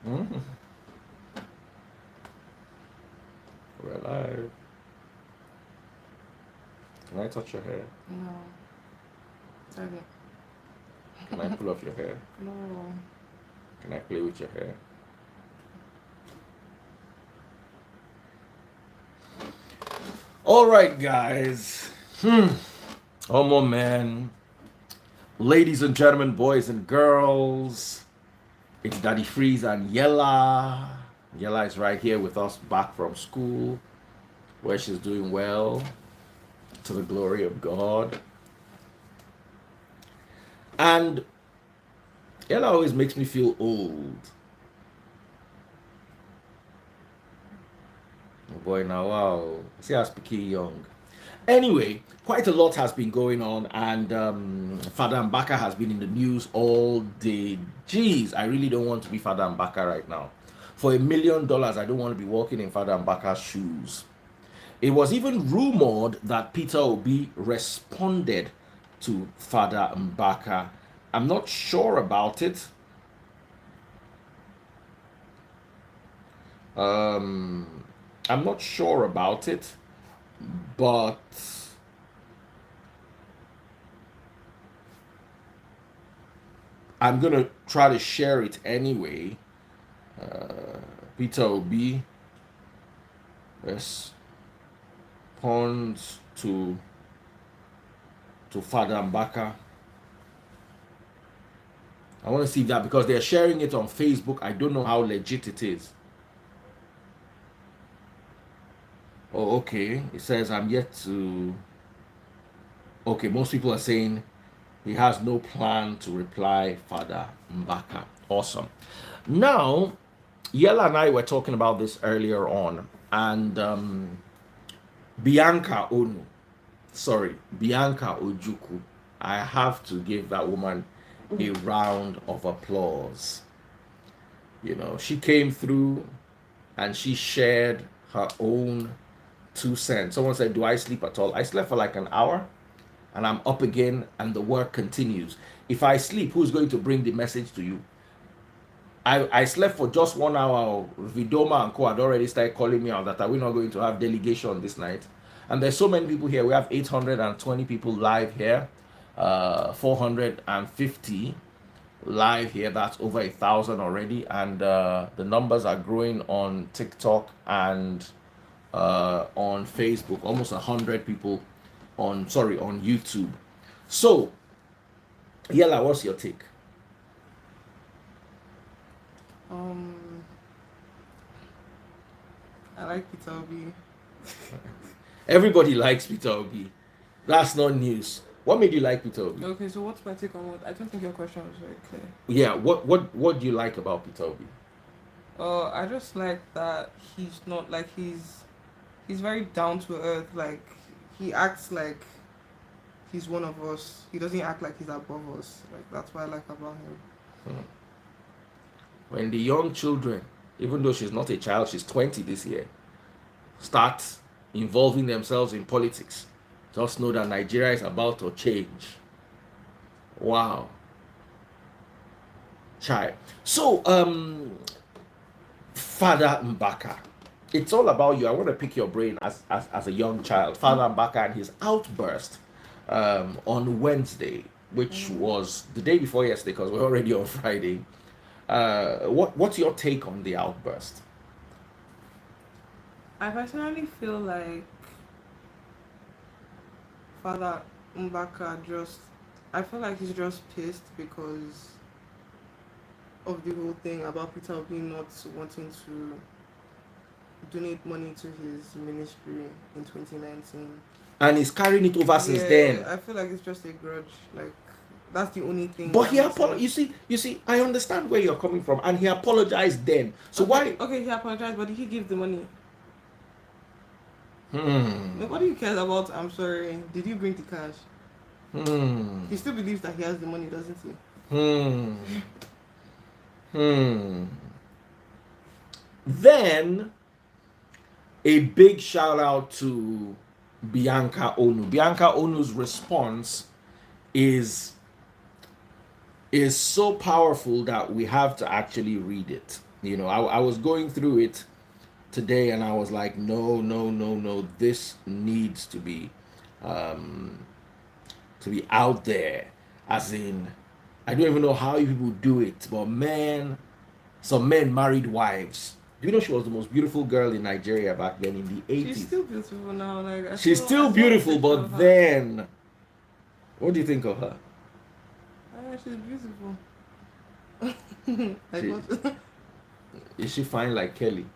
Mm, we're alive. Can I touch your hair? No. Sorry. Can I pull off your hair? No. Can I play with your hair? All right, guys. Homo man, ladies and gentlemen, boys and girls. It's Daddy Freeze and Yella. Yella is right here with us back from school, where she's doing well, to the glory of God. And Yella always makes me feel old. Oh boy, now wow. See, I speaking young. Anyway, quite a lot has been going on, and Father Mbaka has been in the news all day. Jeez, I really don't want to be Father Mbaka right now. For $1 million, I don't want to be walking in Father Mbaka's shoes. It was even rumored that Peter Obi responded to Father Mbaka. I'm not sure about it. Um, I'm not sure about it, but I'm gonna try to share it anyway. Peter Obi responds to Father Mbaka. I want to see that because they're sharing it on Facebook. I don't know how legit it is. Oh, okay. It says I'm yet to. Okay, most people are saying he has no plan to reply Father Mbaka. Awesome. Now, Yella and I were talking about this earlier on, and Bianca Onu, sorry, Bianca Ojukwu. I have to give that woman a round of applause. You know, she came through and she shared her own 2 cents. Someone said, do I sleep at all? I slept for like an hour and I'm up again and the work continues. If I sleep, who's going to bring the message to you? I slept for just 1 hour. Vidoma and Co had already started calling me out that are we not going to have delegation this night? And there's so many people here. We have 820 people live here, 450 live here. That's over 1,000 already, and the numbers are growing on TikTok and on Facebook. Almost 100 people on YouTube. So, Yella, what's your take? Um, I like Peter Obi. Everybody likes Peter Obi. That's not news. What made you like Peter Obi? Okay, so what's my take on what? I don't think your question was very clear. Yeah, what do you like about Peter Obi? I just like that he's not like he's very down to earth. Like he acts like he's one of us. He doesn't act like he's above us. Like that's what I like about him. When the young children, even though she's not a child, she's 20 this year, start involving themselves in politics, just know that Nigeria is about to change. Wow. Child. So, Father Mbaka, it's all about you. I want to pick your brain as a young child. Father Mbaka and his outburst on Wednesday, which was the day before yesterday, because we're already on Friday. What's your take on the outburst? I personally feel like Father Mbaka just. I feel like he's just pissed because of the whole thing about Peter Obi not wanting to donate money to his ministry in 2019. And he's carrying it over since then. Yeah, I feel like it's just a grudge. Like that's the only thing But that he makes apologized. sense. You see, I understand where you're coming from, and he apologized then. So Okay, why? okay, he apologized, but did he give the money? Hmm. What do you care about? I'm sorry. Did you bring the cash? Hmm. He still believes that he has the money, doesn't he? Hmm. Hmm. Then a big shout out to Bianca Onu. Bianca Onu's response is so powerful that we have to actually read it. I was going through it today, and I was like, no, no, no, no, this needs um, to be out there. As in, I don't even know how you people do it, but man, some men married wives. Do you know she was the most beautiful girl in Nigeria back then in the She's 80s? still beautiful now. Like She's I still saw a beautiful, picture of but her. then, what do you think of her? She's beautiful. Like She, what? is she fine like Kelly?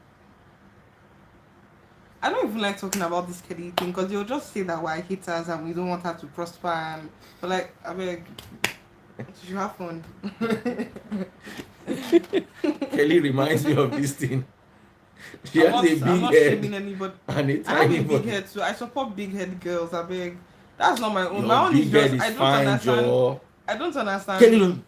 I don't even like talking about this Kelly thing because you'll just say that we're haters and we don't want her to prosper. And but like, I beg, she should have fun. Kelly reminds me of this thing. She I'm has not. a I'm big not shaming head anybody. and a I have tiny a big body. head too. I support big head girls. I beg. That's not my own. Your My own is big head just is I don't fine, understand. Joe. I don't understand. Kelly,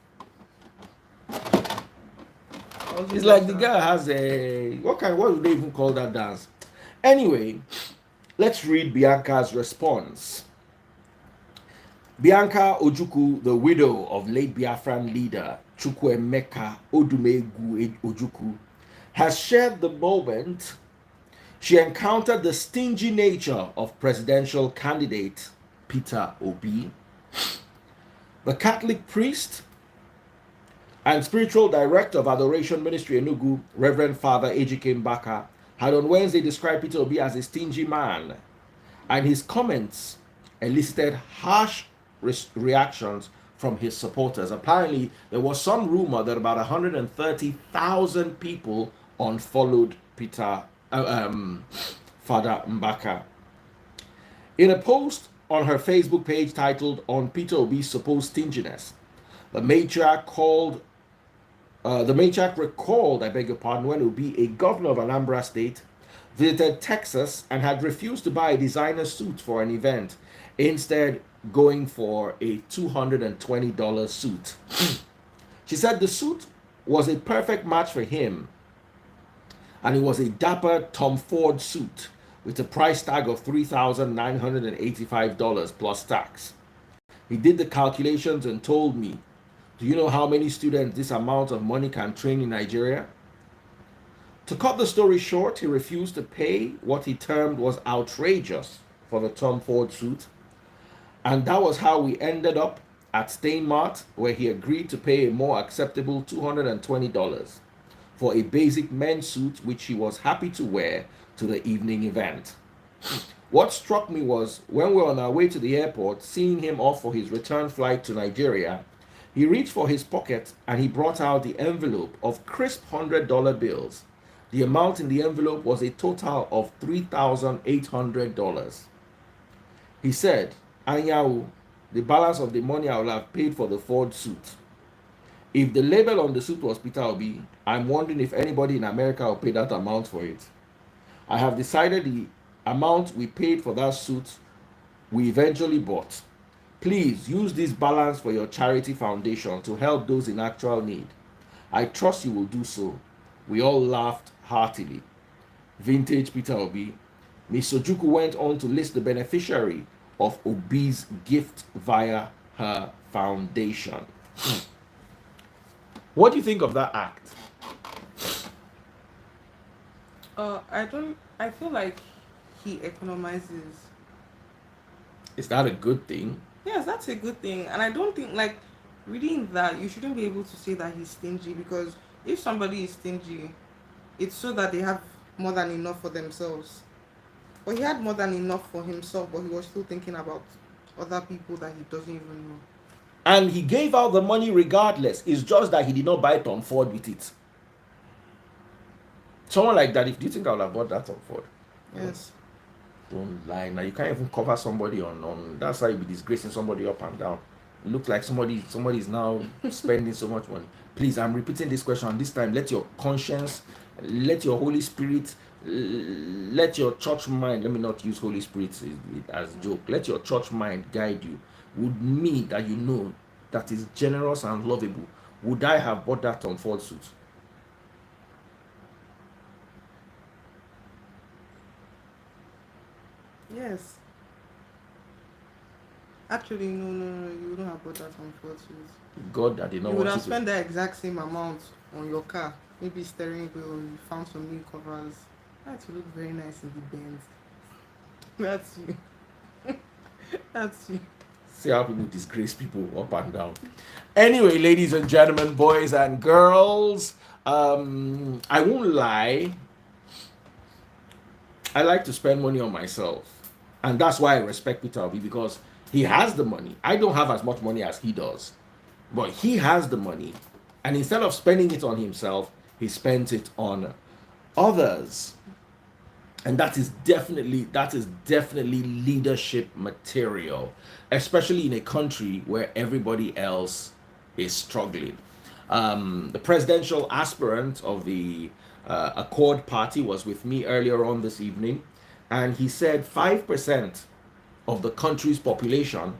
I'll do it's like the better. guy has a what would they even call that dance? Anyway, let's read Bianca's response. Bianca Ojukwu, the widow of late Biafran leader Chukwuemeka Odumegwu Ojukwu, has shared the moment she encountered the stingy nature of presidential candidate Peter Obi. The Catholic priest and spiritual director of Adoration Ministry Enugu, Reverend Father Ejike Mbaka, had on Wednesday described Peter Obi as a stingy man, and his comments elicited harsh reactions from his supporters. Apparently, there was some rumor that about 130,000 people unfollowed Father Mbaka. In a post on her Facebook page titled "On Peter Obi's Supposed Stinginess," the matriarch recalled, I beg your pardon, when Obi, a governor of Anambra State, visited Texas and had refused to buy a designer suit for an event, instead going for a $220 suit. She said the suit was a perfect match for him, and it was a dapper Tom Ford suit with a price tag of $3,985 plus tax. He did the calculations and told me, "Do you know how many students this amount of money can train in Nigeria?" To cut the story short, he refused to pay what he termed was outrageous for the Tom Ford suit. And that was how we ended up at Steinmart, where he agreed to pay a more acceptable $220 for a basic men's suit, which he was happy to wear to the evening event. What struck me was when we were on our way to the airport, seeing him off for his return flight to Nigeria, he reached for his pocket and he brought out the envelope of crisp $100 bills. The amount in the envelope was a total of $3,800. He said, "Anyawu, the balance of the money I will have paid for the Ford suit. If the label on the suit was Peter Obi, I'm wondering if anybody in America will pay that amount for it. I have decided the amount we paid for that suit we eventually bought. Please use this balance for your charity foundation to help those in actual need. I trust you will do so." We all laughed heartily. Vintage Peter Obi. Ms. Ojukwu went on to list the beneficiary of Obi's gift via her foundation. What do you think of that act? I don't. I feel like he economizes. Is that a good thing? Yes, that's a good thing, and I don't think like reading that you shouldn't be able to say that he's stingy because if somebody is stingy, it's so that they have more than enough for themselves. But he had more than enough for himself, but he was still thinking about other people that he doesn't even know. And he gave out the money regardless. It's just that he did not buy Tom Ford with it. Someone like that, if do you think I would have bought that Tom Ford? Yes. Don't lie. Now you can't even cover somebody on that's how you be disgracing somebody up and down. It looks like somebody is now spending so much money. Please, I'm repeating this question. This time, let your conscience, let your Holy Spirit, let your church mind. Let me not use Holy Spirit as joke. Let your church mind guide you. Would me that you know that is generous and lovable, would I have bought that on Ford suit? Yes. Actually, no, you wouldn't have bought that on Fortunes. God, I did not You would want have you to. spent the exact same amount on your car. Maybe steering wheel, you found some new covers. That would look very nice in the Benz. That's you. That's you. See how people disgrace people up and down. Anyway, ladies and gentlemen, boys and girls, I won't lie. I like to spend money on myself. And that's why I respect Peter Obi, because he has the money. I don't have as much money as he does. But he has the money. And instead of spending it on himself, he spends it on others. And that is definitely leadership material, especially in a country where everybody else is struggling. The presidential aspirant of the Accord Party was with me earlier on this evening, and he said 5% of the country's population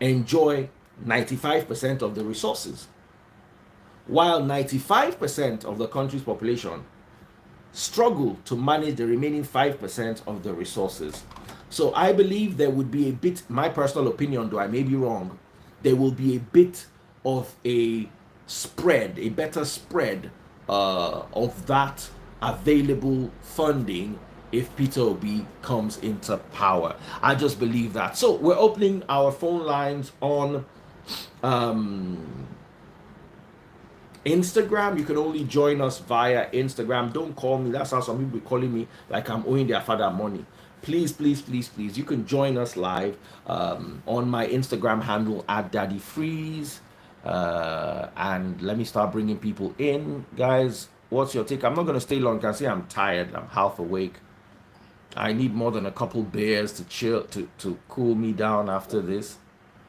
enjoy 95% of the resources, while 95% of the country's population struggle to manage the remaining 5% of the resources. So I believe there would be a bit, my personal opinion, though I may be wrong, there will be a bit of a spread, a better spread of that available funding if Peter Obi comes into power. I just believe that. So we're opening our phone lines on Instagram. You can only join us via Instagram. Don't call me. That's how some people be calling me, like I'm owing their father money. Please, please, please, please. You can join us live on my Instagram handle at Daddy Freeze. And let me start bringing people in. Guys, what's your take? I'm not going to stay long. You can see I'm tired. I'm half awake. I need more than a couple beers to chill, to cool me down after this.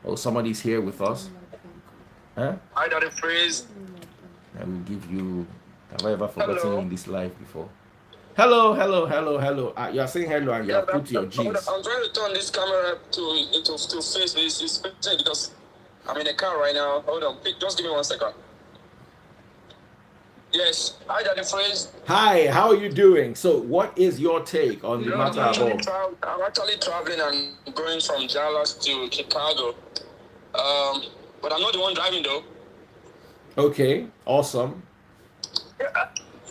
Oh, somebody's here with us. Huh? Hi, Daddy Freeze. I will give you. Have I ever forgotten you in this life before? Hello, hello, hello, hello. You are saying hello and you have put your G's. I'm trying to turn this camera to face this picture because I'm in a car right now. Hold on, just give me 1 second. Yes, hi, Daddy Freeze. Hi, how are you doing? So, what is your take on the matter of all? I'm actually traveling and going from Dallas to Chicago. But I'm not the one driving though. Okay, awesome.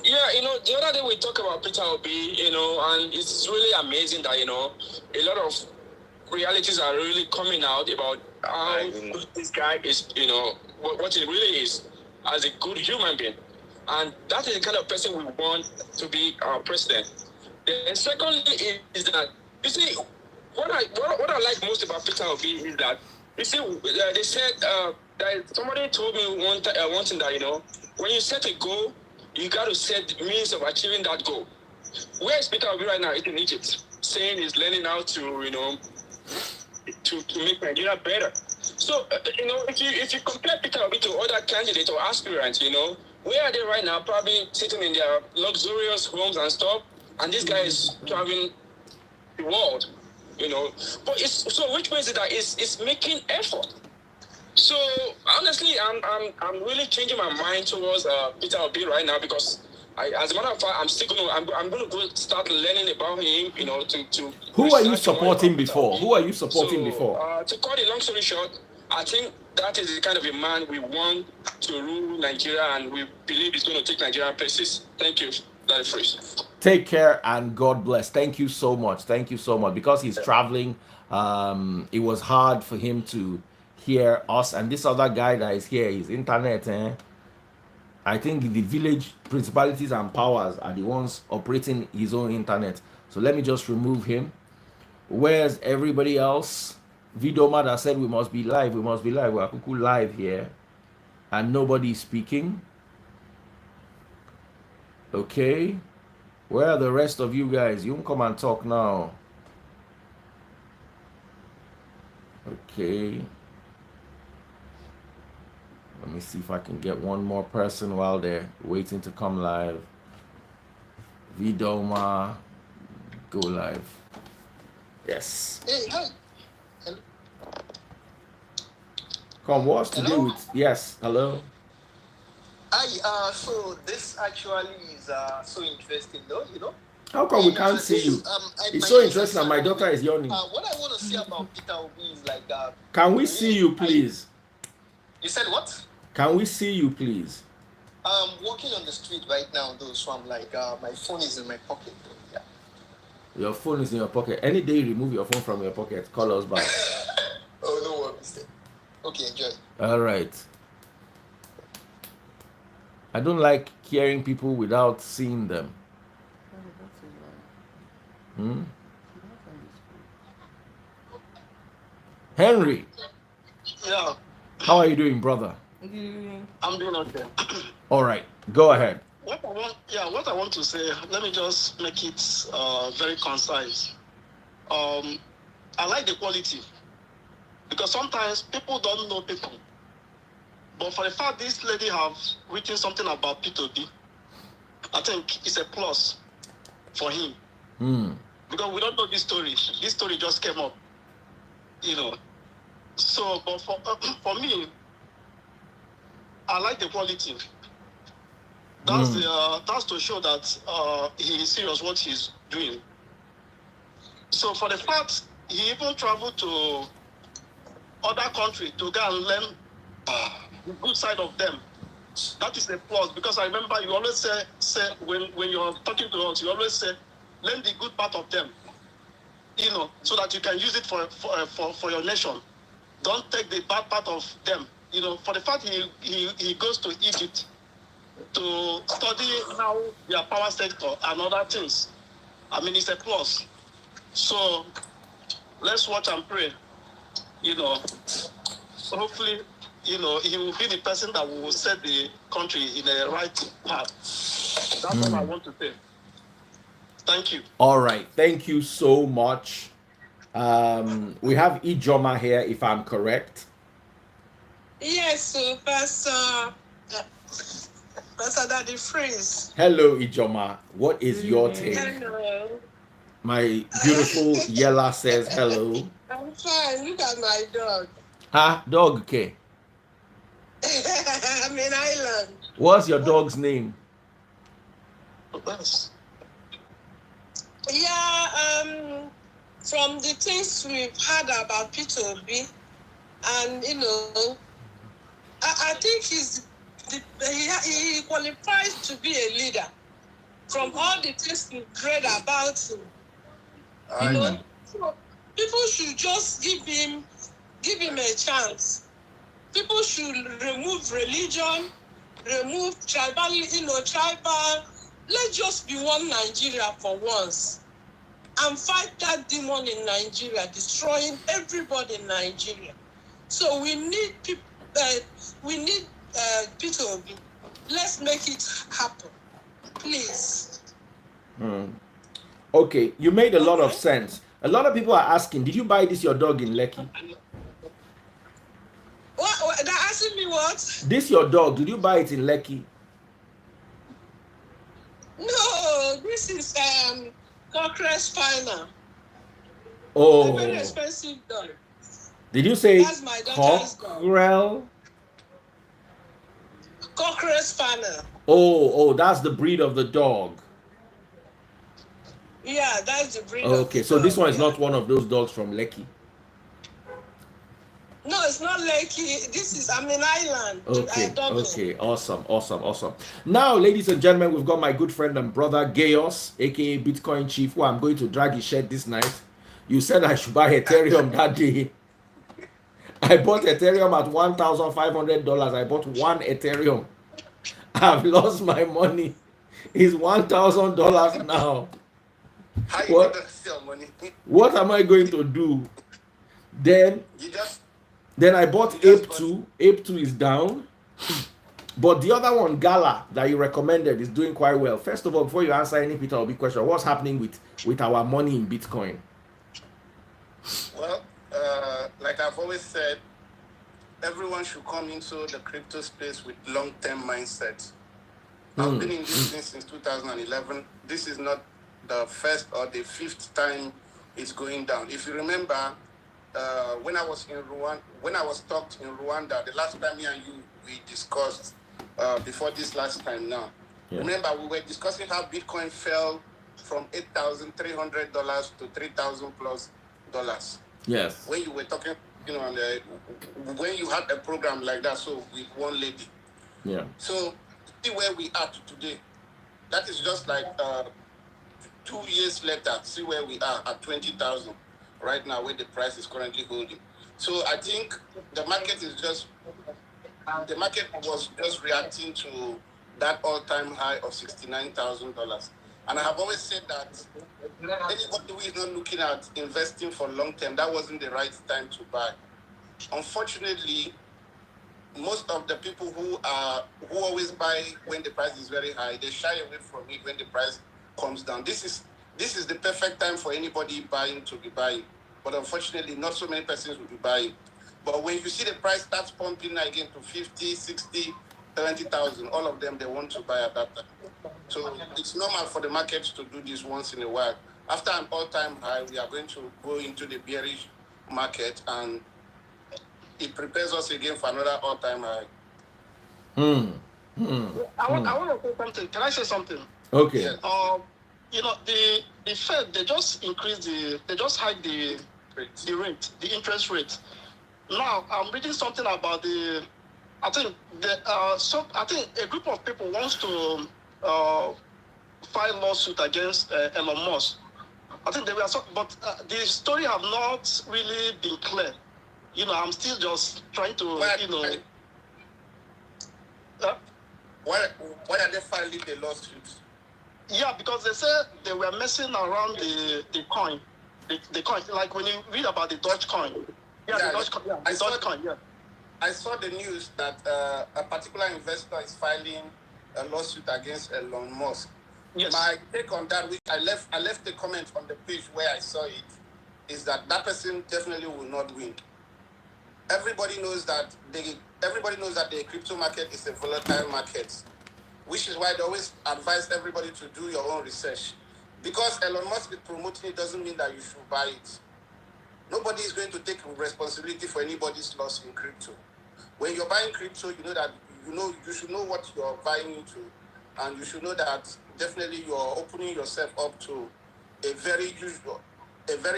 Yeah, the other day we talked about Peter Obi, and it's really amazing that, a lot of realities are really coming out about how good this guy is, what he really is as a good human being. And that is the kind of person we want to be our president. And secondly is that, you see, what I like most about Peter Obi is that, you see, they said that somebody told me one thing that, when you set a goal, you got to set means of achieving that goal. Where is Peter Obi right now? He's in Egypt, saying he's learning how to, to make Nigeria better. So, if you compare Peter Obi to other candidates or aspirants, where are they right now? Probably sitting in their luxurious homes and stuff, and this guy is traveling the world, But so which means that it's making effort. So honestly, I'm really changing my mind towards Peter Obi right now because as a matter of fact, I'm gonna go start learning about him. To who are you supporting before? Who are you supporting before? To cut a long story short, I think that is the kind of a man we want to rule Nigeria, and we believe he's going to take Nigeria places. Thank you. That is free. Take care and God bless. Thank you so much. Thank you so much. Because he's traveling, it was hard for him to hear us. And this other guy that is here, his internet. I think the village principalities and powers are the ones operating his own internet. So let me just remove him. Where's everybody else? Vidoma that said we must be live. We must be live. We are cuckoo live here. And nobody is speaking. Okay. Where are the rest of you guys? You can come and talk now. Okay. Let me see if I can get one more person while they're waiting to come live. Vidoma, go live. Yes. Hey, hi. Come, what's to do with? Yes, hello. Hi. So this actually is so interesting, though. How come we can't see you? It's so interesting that my daughter is yawning. What I want to say about Peter Obi is like that. Can we see you, please? You said what? Can we see you, please? I'm walking on the street right now, though, so I'm like, my phone is in my pocket. Yeah. Your phone is in your pocket. Any day you remove your phone from your pocket, call us back. Oh, no worries. Okay, enjoy. All right. I don't like hearing people without seeing them. Hmm? Henry. Yeah. How are you doing, brother? I'm doing okay. All right, go ahead. What I want to say, let me just make it very concise. I like the quality because sometimes people don't know people. But for the fact this lady have written something about P2B, I think it's a plus for him. Because we don't know this story. This story just came up, you know. So, but for me, I like the quality. That's to show that he is serious what he's doing. So for the fact he even traveled to other country to go and learn the good side of them, that is a plus. Because I remember you always say when you're talking to us, you always say learn the good part of them, you know, so that you can use it for your nation. Don't take the bad part of them. You know, for the fact he goes to Egypt to study how their power sector and other things, I mean, it's a plus. So let's watch and pray. You know, hopefully, you know, he will be the person that will set the country in the right path. That's what I want to say. Thank you. All right, thank you so much. We have Ijoma here, if I'm correct. Yes, so Pastor Daddy Freeze. Hello, Ijoma. What is your take? Hello. My beautiful Yella says hello. I'm fine. Look at my dog. Ah, dog, okay. I'm in Ireland. What's your dog's name? Yeah, from the things we've heard about P2B, and you know, I think he qualifies to be a leader. From all the things we've read about him, you know, so people should just give him a chance. People should remove religion, remove tribal, you know, tribal. Let's just be one Nigeria for once and fight that demon in Nigeria, destroying everybody in Nigeria. So we need people. We need P2B. Let's make it happen, please. Okay, you made a lot of sense. A lot of people are asking, did you buy this your dog in Lekki? What? They're asking me what? This your dog, did you buy it in Lekki? No, this is Cockrell Spinal. Oh. A very expensive dog. Did you say That's my daughter's Cockrell? Cockrell Spinal. Oh, that's the breed of the dog. Yeah, that's the breed. Okay, so this one is not one of those dogs from Lekki. No, it's not Lekki. This is Ireland. Okay, awesome. Now, ladies and gentlemen, we've got my good friend and brother Gaius, aka Bitcoin Chief, who I'm going to drag his shirt this night. You said I should buy Ethereum that day. I bought Ethereum at $1,500. I bought one Ethereum. I've lost my money. It's $1,000 now. What am I going to do? Then I bought Ape 2. Ape 2 is down. But the other one, Gala, that you recommended, is doing quite well. First of all, before you answer any Peter Obi question, what's happening with our money in Bitcoin? Well, like I've always said, everyone should come into the crypto space with long-term mindset. I've been in this thing since 2011. This is not the first or the fifth time it's going down. If you remember, when I was talked in Rwanda, the last time me and you we discussed before this last time now. Yeah. Remember, we were discussing how Bitcoin fell from $8,300 to $3,000 plus dollars. Yes. When you were talking, when you had a program like that, so with one lady. Yeah. So see where we are today. That is just like 2 years later. See where we are at 20,000 right now, where the price is currently holding. So I think the market was just reacting to that all-time high of $69,000. And I have always said that anybody who is not looking at investing for long term, that wasn't the right time to buy. Unfortunately, most of the people who always buy when the price is very high, they shy away from it when the price comes down. This is the perfect time for anybody buying to be buying. But unfortunately, not so many persons will be buying. But when you see the price starts pumping again to 50, 60, 70,000, all of them, they want to buy at that time. So it's normal for the market to do this once in a while. After an all-time high, we are going to go into the bearish market, and it prepares us again for another all-time high. I want to say something. Can I say something? Okay. Yes. The Fed, they just hiked the interest rate. Now I'm reading something about I think a group of people wants to file lawsuit against Elon Musk. I think they were, but the story have not really been clear. I'm still just trying to, Why are they filing the lawsuits? Yeah, because they said they were messing around the coin, the coin. Like when you read about the Dogecoin. Yeah, the Dogecoin. Yeah, Dogecoin. Yeah. I saw the news that a particular investor is filing a lawsuit against Elon Musk. Yes. My take on that, which I left the comment on the page where I saw it, is that person definitely will not win. Everybody knows that the crypto market is a volatile market, which is why they always advise everybody to do your own research. Because Elon Musk is promoting it doesn't mean that you should buy it. Nobody is going to take responsibility for anybody's loss in crypto. When you're buying crypto, you know that you should know what you're buying into, and you should know that definitely you're opening yourself up to a very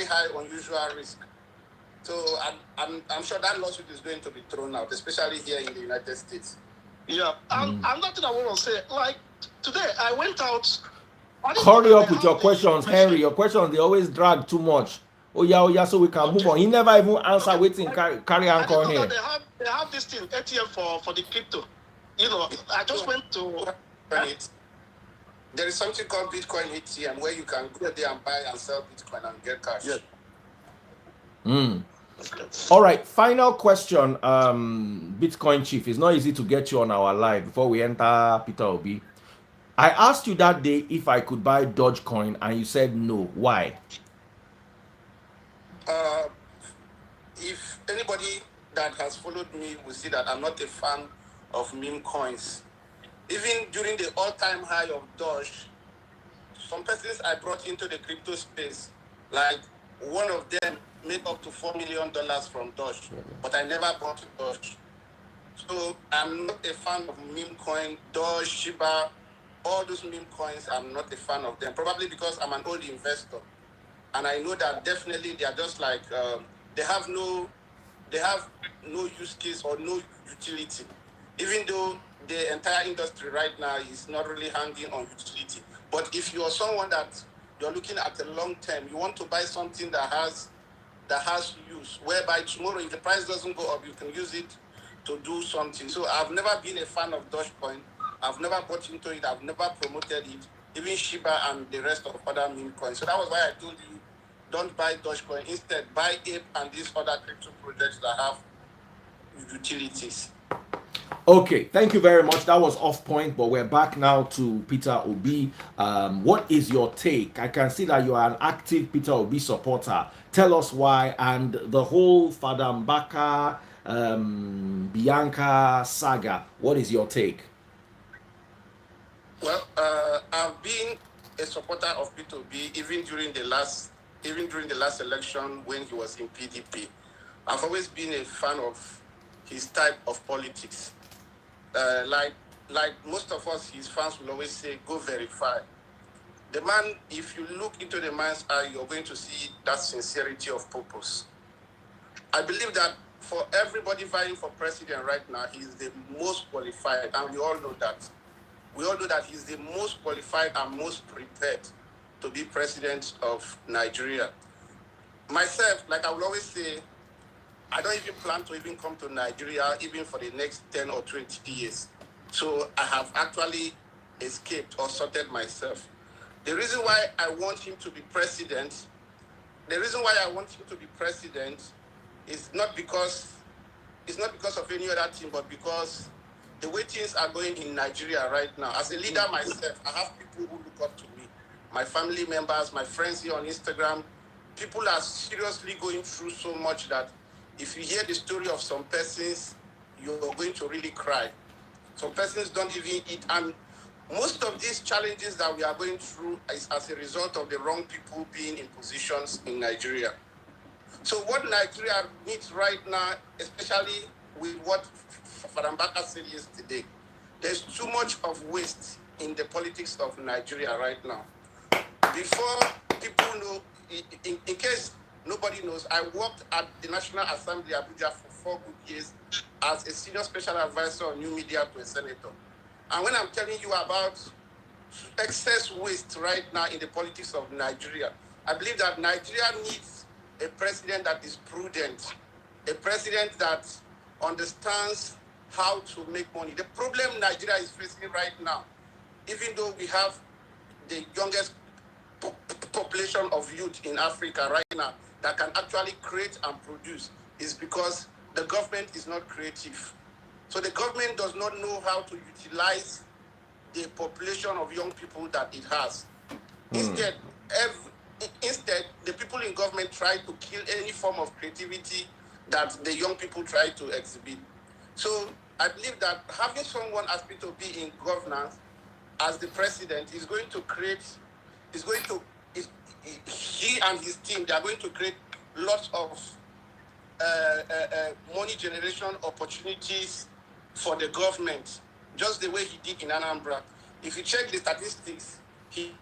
high unusual risk. So I'm sure that lawsuit is going to be thrown out, especially here in the United States. Yeah, and nothing I want to say. Like today, I went out. Hurry up with your questions, Henry. Your questions, they always drag too much. Oh yeah, so we can move on. He never even answer waiting carry on here. They have this thing ATM for the crypto. I just went to. There is something called Bitcoin ATM where you can go there and buy and sell Bitcoin and get cash. Yeah. All right, final question, Bitcoin Chief. It's not easy to get you on our live before we enter Peter Obi. I asked you that day if I could buy Dogecoin, and you said no. Why? If anybody that has followed me will see that I'm not a fan of meme coins. Even during the all-time high of Doge, some persons I brought into the crypto space, like one of them made up to $4 million from Doge, but I never bought Doge. So I'm not a fan of meme coin, Doge, Shiba, all those meme coins. I'm not a fan of them, probably because I'm an old investor, and I know that definitely they are just like they have no use case or no utility, even though the entire industry right now is not really hanging on utility. But if you are someone that you're looking at the long term, you want to buy something that has use, whereby tomorrow if the price doesn't go up, you can use it to do something. So I've never been a fan of Dogecoin. I've never bought into it. I've never promoted it, even Shiba and the rest of other meme coins. So that was why I told you, don't buy Dogecoin. Instead, buy Ape and these other crypto projects that have utilities. Okay, thank you very much. That was off point, but we're back now to Peter Obi. What is your take? I can see that you are an active Peter Obi supporter. Tell us why, and the whole Father Mbaka, Bianca saga. What is your take? Well, I've been a supporter of Peter Obi even during the last election when he was in PDP. I've always been a fan of his type of politics. Like most of us, his fans will always say, go verify. The man, if you look into the man's eye, you're going to see that sincerity of purpose. I believe that for everybody vying for president right now, he's the most qualified, and we all know that. We all know that he's the most qualified and most prepared to be president of Nigeria. Myself, like I will always say, I don't even plan to even come to Nigeria even for the next 10 or 20 years. So I have actually escaped or sorted myself. The reason why I want him to be president, is not because of any other thing, but because the way things are going in Nigeria right now. As a leader myself, I have people who look up to me, my family members, my friends here on Instagram. People are seriously going through so much that if you hear the story of some persons, you're going to really cry. Some persons don't even eat, and most of these challenges that we are going through is as a result of the wrong people being in positions in Nigeria. So what Nigeria needs right now, especially with what Mbaka said yesterday, there's too much of waste in the politics of Nigeria right now. Before people know, in case nobody knows, I worked at the National Assembly Abuja for 4 good years as a senior special advisor on new media to a senator. And when I'm telling you about excess waste right now in the politics of Nigeria, I believe that Nigeria needs a president that is prudent, a president that understands how to make money. The problem Nigeria is facing right now, even though we have the youngest population of youth in Africa right now that can actually create and produce, is because the government is not creative. So the government does not know how to utilize the population of young people that it has. Instead, the people in government try to kill any form of creativity that the young people try to exhibit. So I believe that having someone as P2B in governance as the president is going to create, he and his team, they are going to create lots of money generation opportunities for the government, just the way he did in Anambra. If you check the statistics, he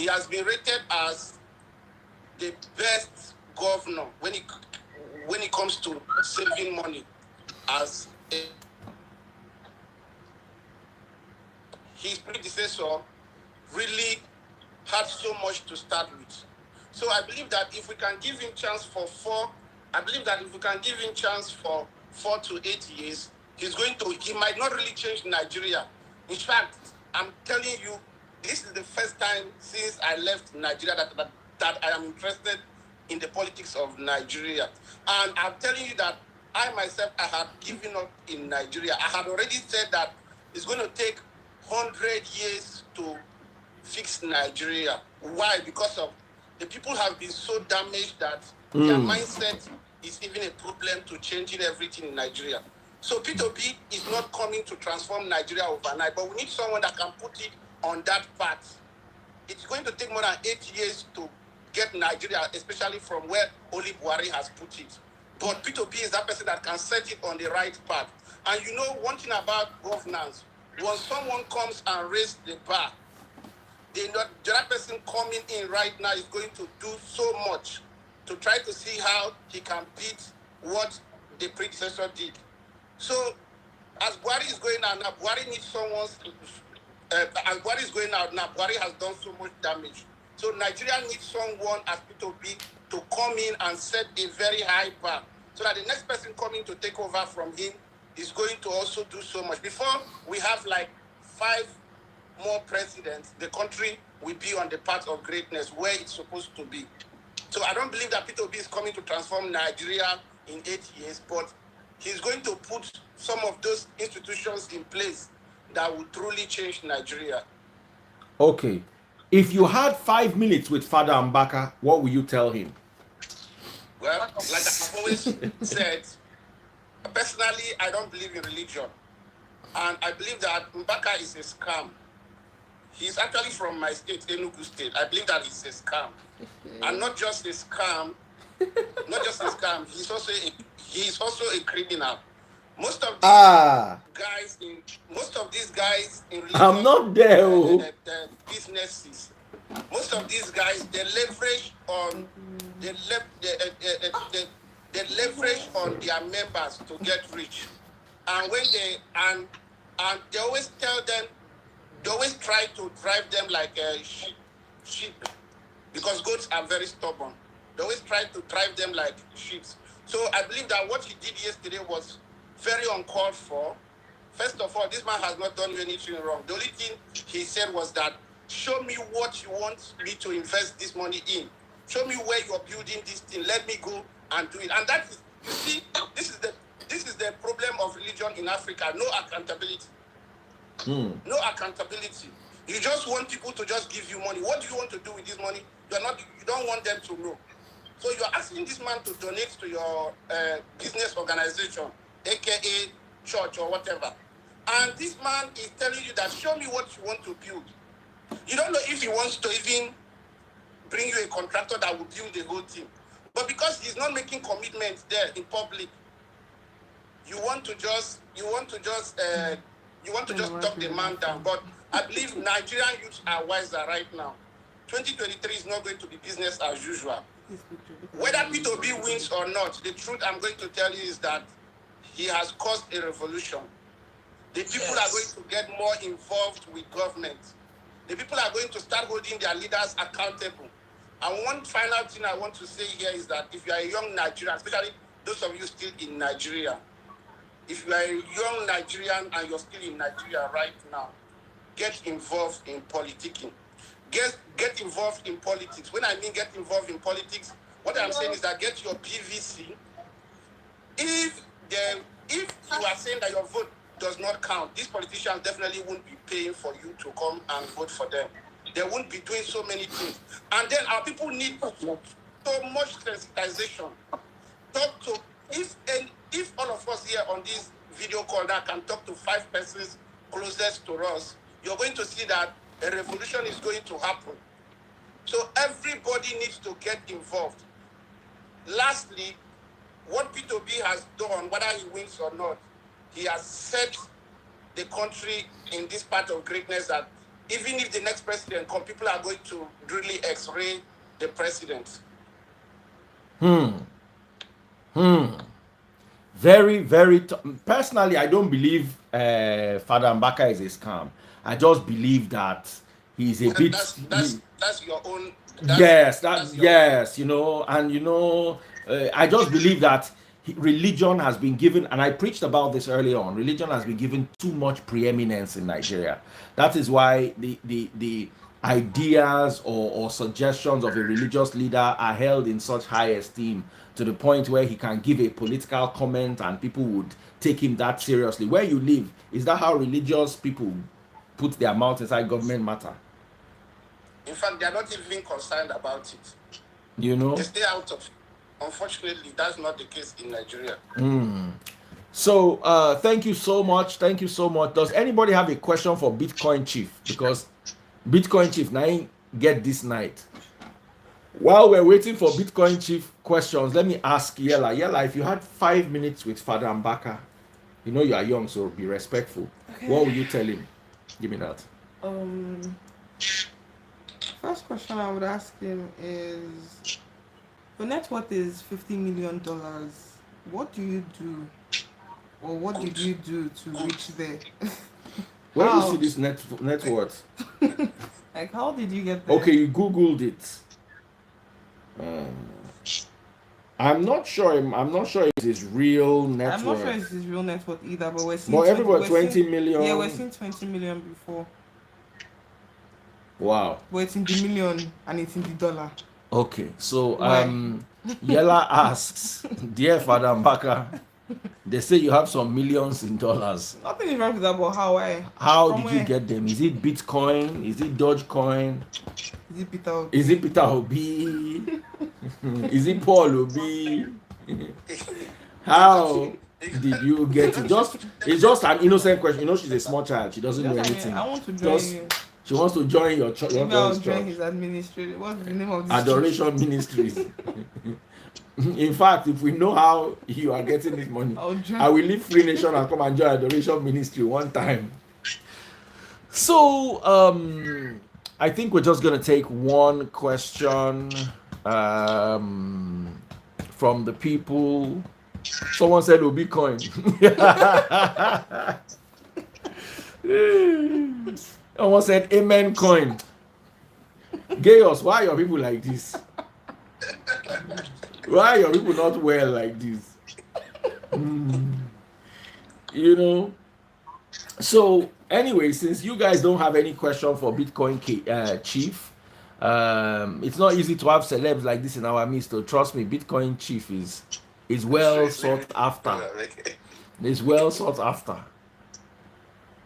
has been rated as the best governor when it comes to saving money. His predecessor really had so much to start with. So I believe that if we can give him chance for 4 to 8 years, he might not really change Nigeria. In fact, I'm telling you, this is the first time since I left Nigeria that I am interested in the politics of Nigeria. And I'm telling you that I myself, I had given up in Nigeria. I had already said that it's going to take 100 years to fix Nigeria. Why? Because of the people have been so damaged that their mindset is even a problem to changing everything in Nigeria. So P2B is not coming to transform Nigeria overnight, but we need someone that can put it on that path. It's going to take more than 8 years to get Nigeria, especially from where Oli Buhari has put it. But P2B is that person that can set it on the right path. And you know one thing about governance, when someone comes and raises the bar, the other person coming in right now is going to do so much to try to see how he can beat what the predecessor did. So as Buhari is going out now, Buhari needs someone. As Buhari is going out now, Buhari has done so much damage. So Nigeria needs someone as P2B to come in and set a very high bar, so that the next person coming to take over from him is going to also do so much. Before we have like 5 more presidents, the country will be on the path of greatness where it's supposed to be. So I don't believe that P2B is coming to transform Nigeria in 8 years, but he's going to put some of those institutions in place that will truly change Nigeria. Okay. If you had 5 minutes with Father Mbaka, what will you tell him? Well, like I've always said, personally, I don't believe in religion. And I believe that Mbaka is a scam. He's actually from my state, Enugu State. I believe that he's a scam. And not just a scam, he's also a criminal. Most of these guys in religion, I'm not there. the businesses. Most of these guys they leverage on they leverage on their members to get rich, and when they they always tell them, they always try to drive them like a sheep, because goats are very stubborn. They always try to drive them like sheep. So I believe that what he did yesterday was very uncalled for. First of all, this man has not done anything wrong. The only thing he said was that, show me what you want me to invest this money in. Show me where you're building this thing. Let me go and do it. And that is, you see, this is the problem of religion in Africa. No accountability. No accountability. You just want people to just give you money. What do you want to do with this money? You don't want them to know. So you're asking this man to donate to your business organization, aka church or whatever. And this man is telling you that, show me what you want to build. You don't know if he wants to even bring you a contractor that will build the whole thing. But because he's not making commitments there in public, you want to just talk the man down. But I believe Nigerian youths are wiser right now. 2023 is not going to be business as usual. Whether P2B wins or not, the truth I'm going to tell you is that he has caused a revolution. The people are going to get more involved with government. The people are going to start holding their leaders accountable. And one final thing I want to say here is that if you are a young Nigerian, especially those of you still in Nigeria, if you are a young Nigerian and you're still in Nigeria right now, get involved in politicking. Get involved in politics. When I mean get involved in politics, what I'm saying is that get your PVC. If you are saying that your vote does not count, these politicians definitely won't be paying for you to come and vote for them. They won't be doing so many things. And then our people need so much sensitization. Talk to, if all of us here on this video call now can talk to 5 persons closest to us, you're going to see that a revolution is going to happen. So everybody needs to get involved. Lastly, what P2B has done, whether he wins or not, he has set the country in this part of greatness that even if the next president comes, people are going to really x-ray the president. Very, very. Personally, I don't believe Father Mbaka is a scam. I just believe that he's a bit. That's your own. Yes, you know, and you know, I just believe that religion has been given, and I preached about this earlier on. Religion has been given too much preeminence in Nigeria. That is why the ideas or suggestions of a religious leader are held in such high esteem, to the point where he can give a political comment and people would take him that seriously. Where you live, is that how religious people put their mouth inside government matter? In fact, they are not even concerned about it. You know? They stay out of it. Unfortunately, that's not the case in Nigeria. So, thank you so much. Thank you so much. Does anybody have a question for Bitcoin Chief? Because Bitcoin Chief, now I get this night. While we're waiting for Bitcoin Chief questions, let me ask Yella. Yella, if you had 5 minutes with Father Mbaka, you know you are young, so be respectful. Okay. What would you tell him? Give me that. First question I would ask him is, your net worth is $50 million. What do you do, or what did you do to reach there? Where do you see this net worth? Like, how did you get there? Okay, you Googled it. I'm not sure it's his real net worth. I'm not sure it's his real net worth either, but we're seeing. But everywhere 20 million. Yeah, we're seeing 20 million before. Wow. But it's in the million and it's in the dollar. Okay, so Yella asks, dear Father Mbaka, they say you have some millions in dollars. Nothing is wrong with that, but how did you get them? Is it Bitcoin? Is it Dogecoin? Is it Peter Obi? Is it Peter Obi? Is it Paul Obi? How did you get it? It's just an innocent question. You know, she's a small child. She doesn't know anything. I want to join you. She wants to join your church. Maybe I'll join his administration. What's the name of this Adoration Ministries. In fact, if we know how you are getting this money, I will leave Free Nation and come and join Adoration Ministry one time. So, I think we're just gonna take one question from the people. Someone said, "Oh, Bitcoin." Someone said, "Amen, coin." Chaos. Why are your people like this? Why are your people not well like this? You know. So anyway, since you guys don't have any question for Bitcoin Chief, it's not easy to have celebs like this in our midst. So trust me, Bitcoin Chief is well sought after. It's well sought after.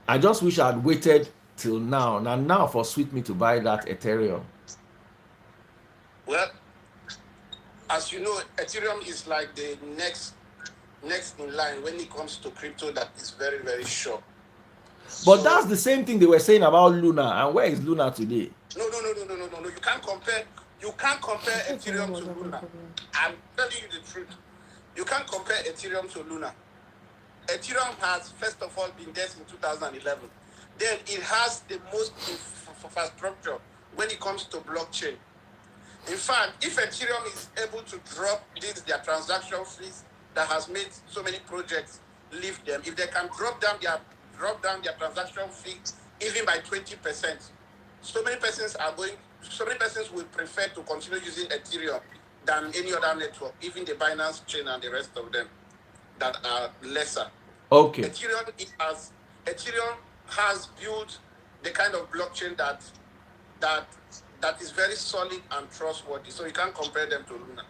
I just wish I'd waited till now. Now for Sweet Me to buy that Ethereum. Well, as you know, Ethereum is like the next in line when it comes to crypto that is very, very sure. But so, that's the same thing they were saying about Luna. And where is Luna today? No. You can't compare Ethereum to Luna. I'm telling you the truth. You can't compare Ethereum to Luna. Ethereum has, first of all, been there since 2011. Then it has the most infrastructure when it comes to blockchain. In fact, if Ethereum is able to drop their transaction fees that has made so many projects leave them, if they can drop down their transaction fee even by 20%, so many persons will prefer to continue using Ethereum than any other network, even the Binance chain and the rest of them that are lesser. Okay. Ethereum has built the kind of blockchain that is very solid and trustworthy. So you can't compare them to Luna.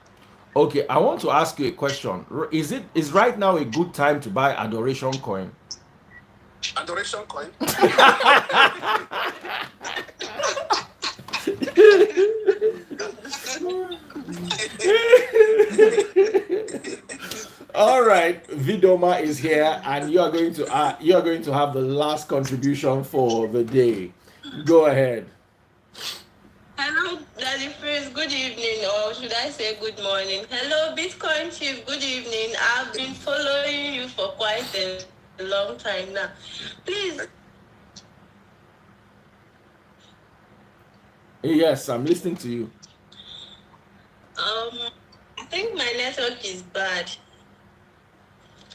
Okay, I want to ask you a question. Is right now a good time to buy Adoration Coin? Adoration Coin? All right, Vidoma is here, and you are going to have the last contribution for the day. Go ahead. Hello, Daddy Freeze. Good evening, or should I say good morning? Hello, Bitcoin Chief. Good evening. I've been following you for quite a long time now. Please. Yes, I'm listening to you. I think my network is bad.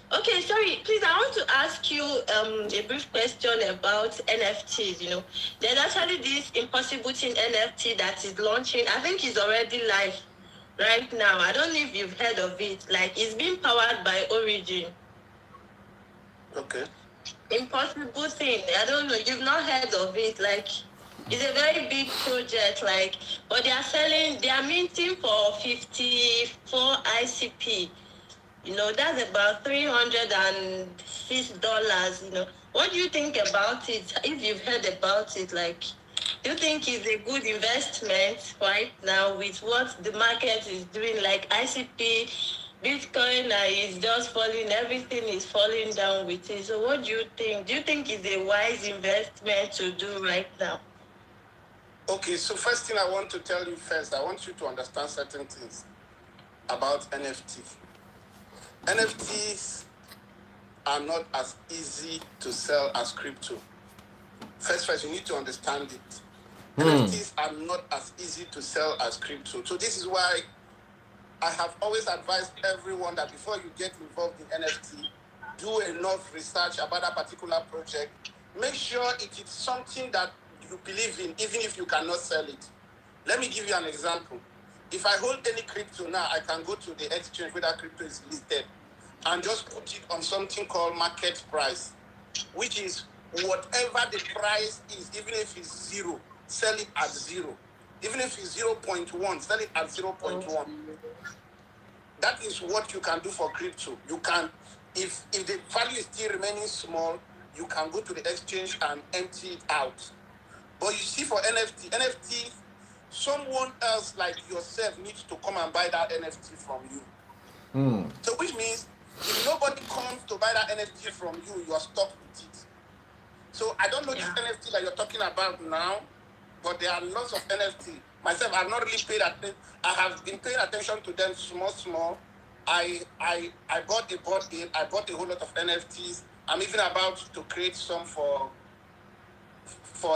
Okay, sorry. Please, I want to ask you a brief question about NFTs. You know, there's actually this Impossible Thing NFT that is launching. I think it's already live right now. I don't know if you've heard of it. Like, it's being powered by Origin. Okay. Impossible Thing. I don't know. You've not heard of it. Like, it's a very big project. Like, but they are minting for 54 ICP. You know, that's about $306. You know, what do you think about it? If you've heard about it, like, do you think it's a good investment right now with what the market is doing? Like ICP, Bitcoin is just falling, everything is falling down with it. So what do you think? Do you think it's a wise investment to do right now? Okay, so first thing I want to tell you first, I want you to understand certain things about NFTs. NFTs are not as easy to sell as crypto. First, you need to understand it. NFTs are not as easy to sell as crypto. So this is why I have always advised everyone that before you get involved in NFT, do enough research about a particular project. Make sure it is something that you believe in, even if you cannot sell it. Let me give you an example. If I hold any crypto now, I can go to the exchange where that crypto is listed and just put it on something called market price, which is whatever the price is, even if it's zero, sell it at zero. Even if it's 0.1, sell it at 0.1. That is what you can do for crypto. You can, if the value is still remaining small, you can go to the exchange and empty it out. But you see, for NFT, someone else like yourself needs to come and buy that NFT from you. So which means if nobody comes to buy that NFT from you, you are stuck with it. So I don't know this NFT that you're talking about now, but there are lots of NFT. myself, I've not really paid attention. I have been paying attention to them small. I bought a whole lot of NFTs. I'm even about to create some for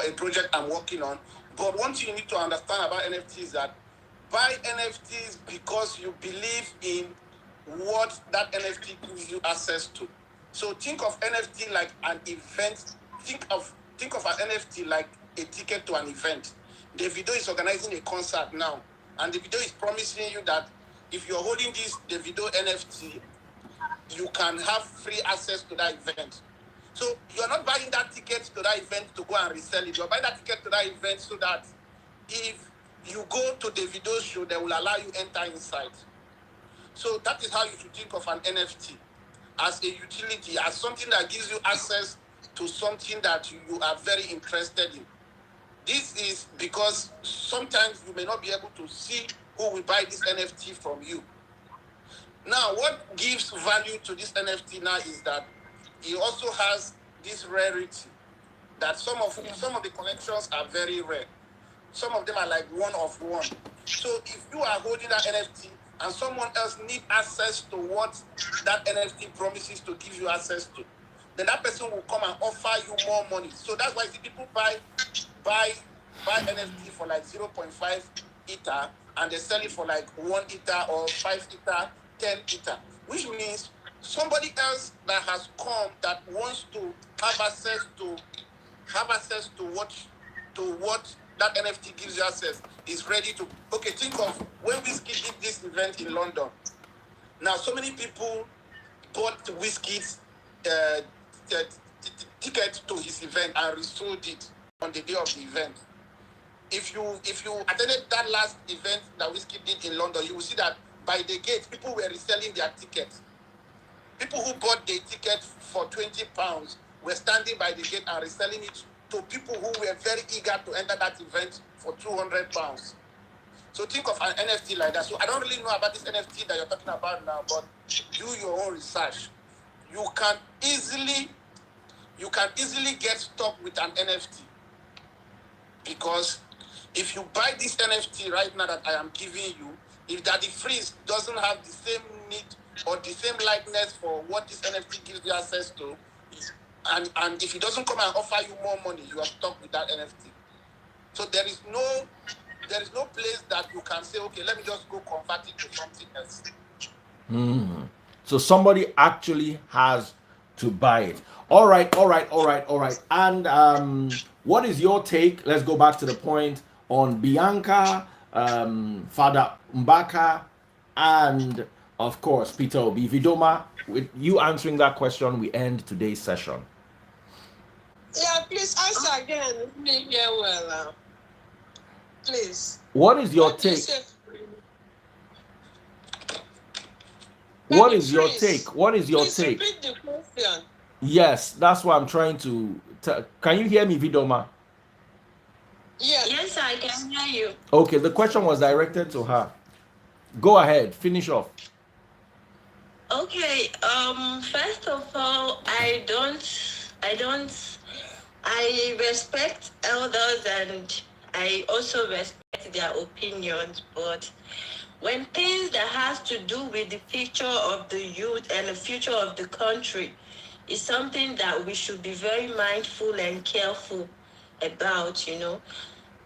a project I'm working on. But one thing you need to understand about NFTs is that buy NFTs because you believe in what that NFT gives you access to. So think of NFT like an event. Think of an NFT like a ticket to an event. Davido is organizing a concert now, and Davido is promising you that if you're holding this Davido NFT, you can have free access to that event. So you're not buying that ticket to that event to go and resell it. You're buying that ticket to that event so that if you go to Davido's show, they will allow you enter inside. So that is how you should think of an NFT, as a utility, as something that gives you access to something that you are very interested in. This is because sometimes you may not be able to see who will buy this NFT from you. Now, what gives value to this NFT now is that it also has this rarity, that some of the collections are very rare. Some of them are like one of one. So if you are holding that NFT and someone else needs access to what that NFT promises to give you access to, then that person will come and offer you more money. So that's why people buy NFT for like 0.5 Ether, and they sell it for like 1 Ether or 5 Ether, 10 Ether, which means somebody else that has come that wants to have access to what that NFT gives you access is ready to. Okay, think of when Whiskey did this event in London. Now, so many people bought Whiskey's ticket to his event and resold it on the day of the event. If you attended that last event that Whiskey did in London, you will see that by the gate, people were reselling their tickets. People who bought the ticket for £20 were standing by the gate and reselling it to people who were very eager to enter that event for £200. So think of an NFT like that. So I don't really know about this NFT that you're talking about now, but do your own research. You can easily get stuck with an NFT, because if you buy this NFT right now that I am giving you, if Daddy Freeze doesn't have the same need or the same likeness for what this NFT gives you access to, and if he doesn't come and offer you more money, you are stuck with that NFT. So there is no place that you can say, okay, let me just go convert it to something else. So somebody actually has to buy it. All right. And what is your take? Let's go back to the point on Bianca, Father Mbaka, and of course Peter Obi. Vidoma, with you answering that question, we end today's session. Yeah, please answer again. Me hear well. Please. What is your take? What is your take? What is your take? Repeat the question. Yes, that's what I'm trying to. Can you hear me, Vidoma? Yes, I can hear you. Okay, the question was directed to her. Go ahead, finish off. Okay. First of all, I respect elders and I also respect their opinions, but when things that has to do with the future of the youth and the future of the country is something that we should be very mindful and careful about,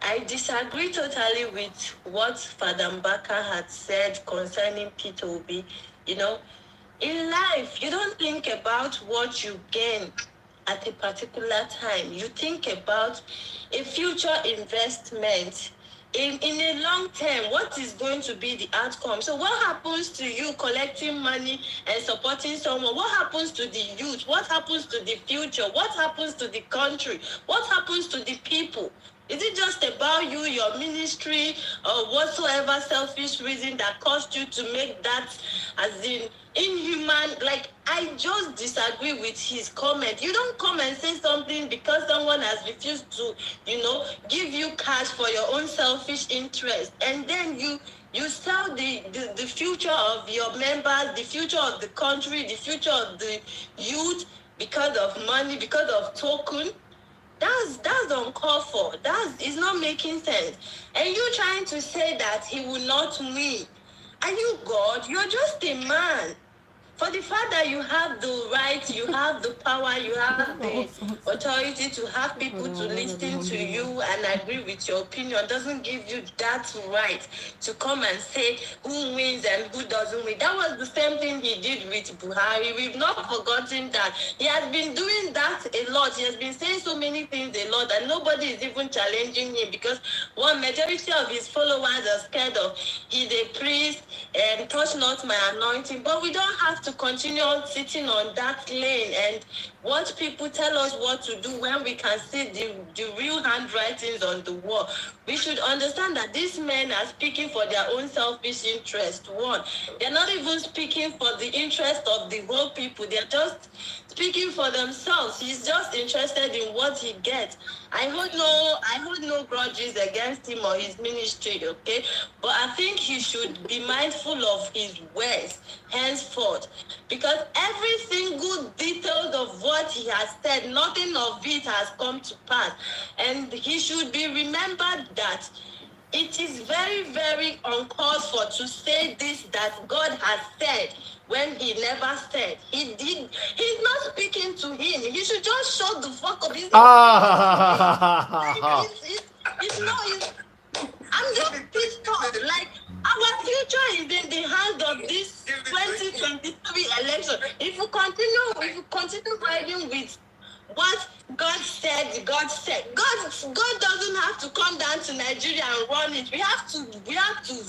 I disagree totally with what Father Mbaka had said concerning Peter Obi. In life, you don't think about what you gain at a particular time. You think about a future investment. In a long term, what is going to be the outcome? So what happens to you collecting money and supporting someone? What happens to the youth? What happens to the future? What happens to the country? What happens to the people? Is it just about you, your ministry, or whatsoever selfish reason that caused you to make that as in inhuman? Like, I just disagree with his comment. You don't come and say something because someone has refused to, give you cash for your own selfish interest. And then you sell the future of your members, the future of the country, the future of the youth because of money, because of token. That's uncalled for. It's not making sense. And you trying to say that he will not win. Are you God? You're just a man. For the fact that you have the right, you have the power, you have the authority to have people to listen to you and agree with your opinion doesn't give you that right to come and say who wins and who doesn't win. That was the same thing he did with Buhari. We've not forgotten that. He has been doing that a lot. He has been saying so many things a lot and nobody is even challenging him because one majority of his followers are scared of he's a priest and touch not my anointing. But we don't have to continue on sitting on that lane and watch people tell us what to do when we can see the real handwritings on the wall. We should understand that these men are speaking for their own selfish interest. One, they're not even speaking for the interest of the whole people. They're just speaking for themselves. He's just interested in what he gets. I hold no grudges against him or his ministry, okay? But I think he should be mindful of his words henceforth. Because every single detail of what he has said, nothing of it has come to pass. And he should be remembered that it is very, very uncalled for to say this that God has said when he never said. He's not speaking to him. He should just shut the fuck up. It's not. I'm just pissed off. Like, our future is in the hands of this 2023 election. If we continue riding with what God said, God doesn't have to come down to Nigeria and run it. We have to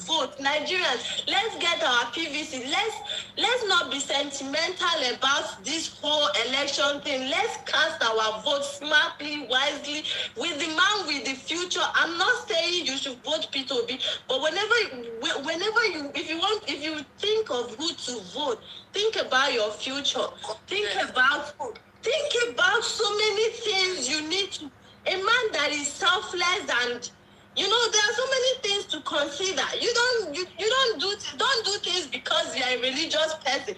vote. Nigerians, let's get our PVC. Let's not be sentimental about this whole election thing. Let's cast our vote smartly, wisely, with the man with the future. I'm not saying you should vote Peter Obi, but if you think of who to vote, think about your future. Think about so many things you need to. A man that is selfless and there are so many things to consider. You don't do things because you are a religious person.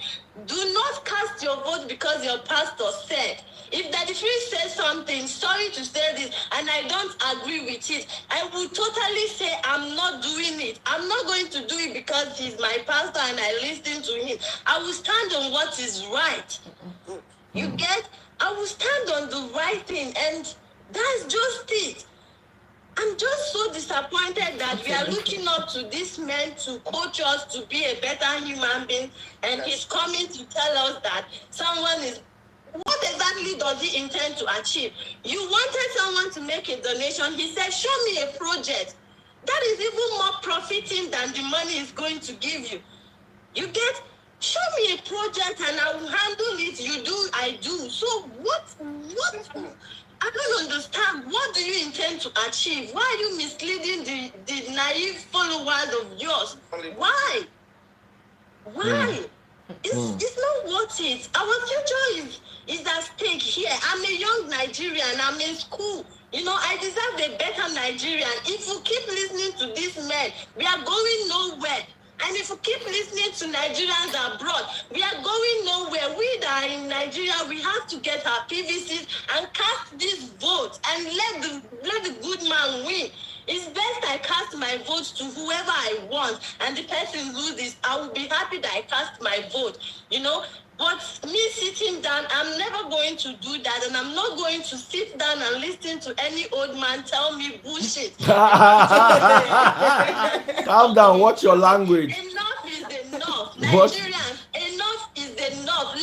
Do not cast your vote because your pastor said. If Daddy Free says something, sorry to say this, and I don't agree with it, I will totally say I'm not doing it. I'm not going to do it because he's my pastor and I listen to him. I will stand on what is right. You get? I will stand on the right thing, and that's just it. I'm just so disappointed that we are looking up to this man to coach us to be a better human being, and he's coming to tell us that someone is. What exactly does he intend to achieve? You wanted someone to make a donation. He said, show me a project. That is even more profiting than the money is going to give you. You get? Show me a project and I will handle it. You do, I do. So what? I don't understand. What do you intend to achieve? Why are you misleading the naive followers of yours? Why? It's not worth it. Our future is at stake here. I'm a young Nigerian. I'm in school. I deserve a better Nigerian. If you keep listening to these men, we are going nowhere. And if we keep listening to Nigerians abroad, we are going nowhere. We that are in Nigeria, we have to get our PVCs and cast this vote and let the good man win. It's best I cast my vote to whoever I want, and the person loses. I will be happy that I cast my vote, But me sitting down, I'm never going to do that, and I'm not going to sit down and listen to any old man tell me bullshit. Calm down. Watch your language. Enough is enough. Nigerians, enough is enough.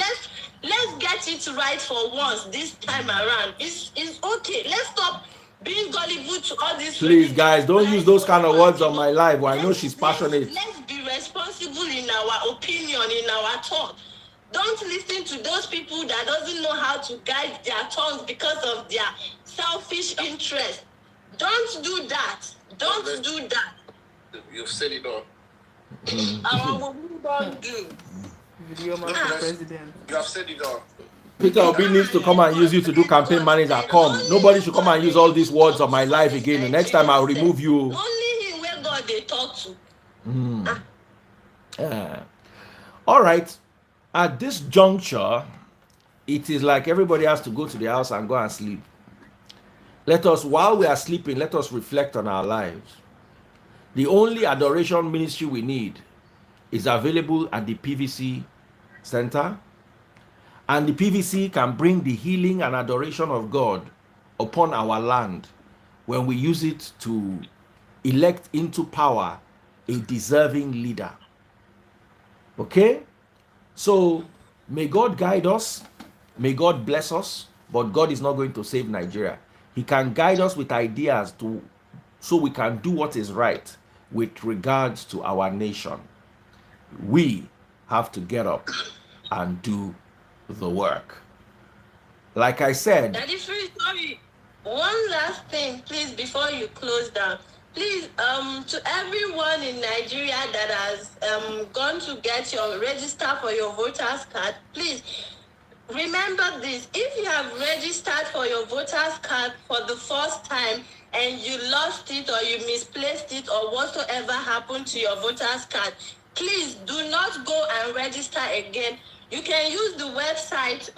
Let's get it right for once this time around. It's okay. Let's stop being gullible to all this. Please, guys, don't use those kind of words on my life. I know she's passionate. Let's be responsible in our opinion, in our thought. Don't listen to those people that doesn't know how to guide their tongues because of their selfish interest. Don't do that. Don't do that. You've said it all. What we don't do. President. You have said it all. Peter Obi needs to come and use you to do campaign manager. Come. Nobody should come and use all these words of my life again. The next time I'll remove you. Only him where God they talk to. All right. At this juncture, it is like everybody has to go to the house and go and sleep. Let us, while we are sleeping, let us reflect on our lives. The only adoration ministry we need is available at the PVC Center, and the PVC can bring the healing and adoration of God upon our land when we use it to elect into power a deserving leader. Okay? So may God guide us, may God bless us, but God is not going to save Nigeria. He can guide us with ideas to so we can do what is right with regards to our nation. We have to get up and do the work. Like I said, Daddy Free, sorry. One last thing, please, before you close down. Please, to everyone in Nigeria that has gone to get your register for your voters card, please remember this. If you have registered for your voters card for the first time and you lost it or you misplaced it or whatsoever happened to your voters card, please do not go and register again. You can use the website.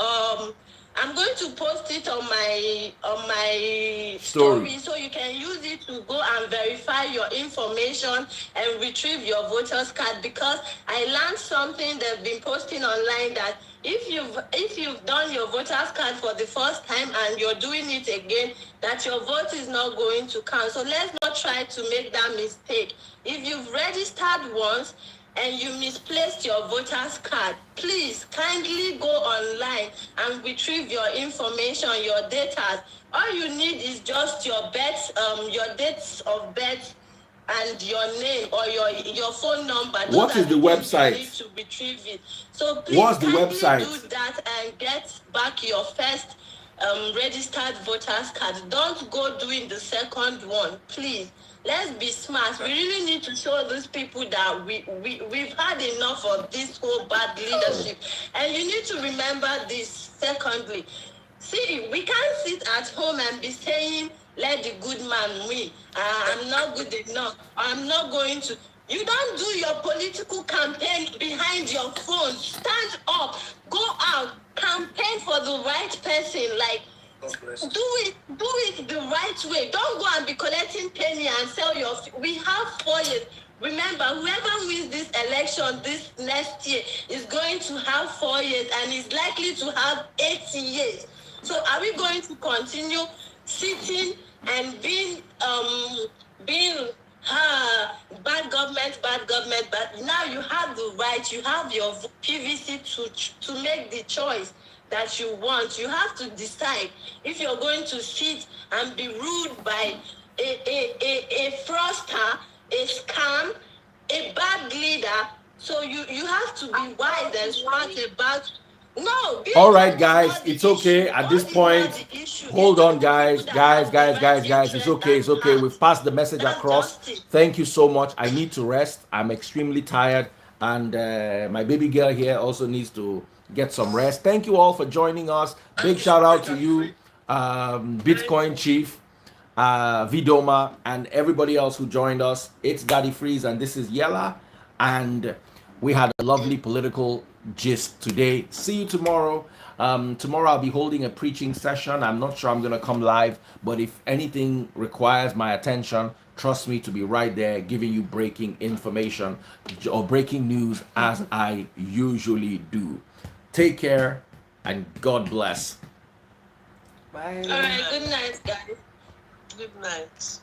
I'm going to post it on my story, so you can use it to go and verify your information and retrieve your voters card. Because I learned something they've been posting online, that if you've done your voters card for the first time and you're doing it again, that your vote is not going to count. So let's not try to make that mistake. If you've registered once and you misplaced your voters card, please kindly go online and retrieve your information, your data. All you need is just your dates of birth and your name or your phone number. What is the website? Need to retrieve it. So please What's the kindly website? do that and get back your first registered voters card. Don't go doing the second one, please. Let's be smart. We really need to show these people that we've had enough of this whole bad leadership. And you need to remember this. Secondly, see, we can't sit at home and be saying, let the good man win. I'm not good enough. I'm not going to. You don't do your political campaign behind your phone. Stand up, go out, campaign for the right person. Like, do it the right way. Don't go and be collecting penny and sell your. We have 4 years. Remember, whoever wins this election this next year is going to have 4 years and is likely to have 80 years. So are we going to continue sitting and being bad government, but now you have the right, you have your PVC to make the choice that you want. You have to decide if you're going to sit and be ruled by a fraudster, a scam, a bad leader. So you have to be wise and smart about. No. All right, guys, it's okay at this point. Hold on, guys. It's okay. We've passed the message across. Thank you so much. I need to rest. I'm extremely tired, and my baby girl here also needs to get some rest. Thank you all for joining us. Big shout out to you, Bitcoin Chief, Vidoma, and everybody else who joined us. It's Daddy Freeze, and this is Yella, and we had a lovely political gist today. See you tomorrow. Tomorrow I'll be holding a preaching session. I'm not sure I'm going to come live, but if anything requires my attention, trust me to be right there giving you breaking information or breaking news as I usually do. Take care and God bless. Bye. All right, good night, guys. Good night.